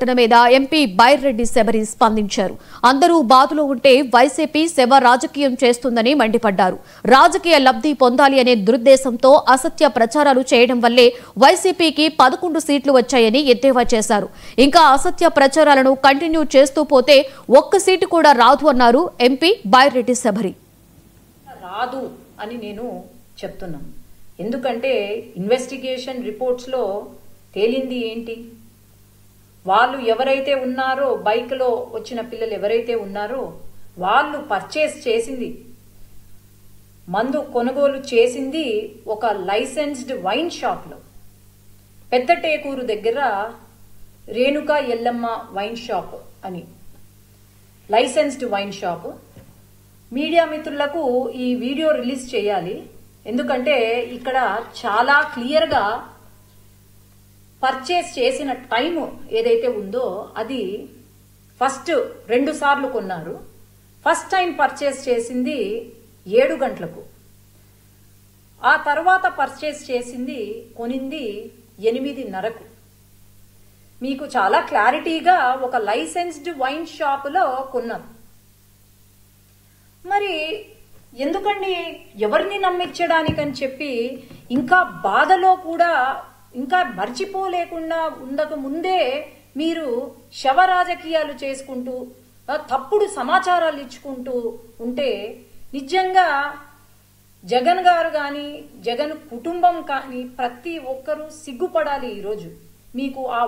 ఘటన మీద ఎంపీ బైరెడ్డి శబరి స్పందించారు. అందరూ బాధలో ఉంటే వైసీపీ శవ రాజకీయం చేస్తుందని మండిపడ్డారు. రాజకీయ లబ్ధి పొందాలి అనే దురుద్దేశంతో అసత్య ప్రచారాలు చేయడం వల్లే వైసీపీకి 11 సీట్లు వచ్చాయని ఎద్దేవా చేశారు. ఇంకా అసత్య ప్రచారాలను కంటిన్యూ చేస్తూ పోతే ఒక్క సీటు కూడా రాదు అన్నారు ఎంపీ బైరెడ్డి శబరి. రాదు అని నేను చెప్తున్నాను. ఎందుకంటే ఇన్వెస్టిగేషన్ రిపోర్ట్స్లో తేలింది ఏంటి? వాళ్ళు ఎవరైతే ఉన్నారో, బైక్లో వచ్చిన పిల్లలు ఎవరైతే ఉన్నారో వాళ్ళు పర్చేస్ చేసింది, మందు కొనుగోలు చేసింది ఒక లైసెన్స్డ్ వైన్ షాప్లో, పెద్దటేకూరు దగ్గర రేణుకా ఎల్లమ్మ వైన్ షాప్ అని లైసెన్స్డ్ వైన్ షాప్. మీడియా మిత్రులకు ఈ వీడియో రిలీజ్ చేయాలి. ఎందుకంటే ఇక్కడ చాలా క్లియర్గా పర్చేస్ చేసిన టైం ఏదైతే ఉందో అది ఫస్ట్ 2 సార్లు కొన్నారు. ఫస్ట్ టైం పర్చేస్ చేసింది 7 గంటలకు, ఆ తర్వాత పర్చేస్ చేసింది కొనింది 8:30కు. మీకు చాలా క్లారిటీగా ఒక లైసెన్స్డ్ వైన్ షాపులో కొన్నారు. మరి ఎందుకండి ఎవరిని నమ్మించడానికని చెప్పి ఇంకా బాధలో కూడా ఇంకా మర్చిపోలేకుండా ఉండక ముందే మీరు శవ రాజకీయాలు చేసుకుంటూ తప్పుడు సమాచారాలు ఇచ్చుకుంటూ ఉంటే నిజంగా జగన్ గారు కానీ జగన్ కుటుంబం కానీ ప్రతి ఒక్కరూ సిగ్గుపడాలి. ఈరోజు మీకు ఆ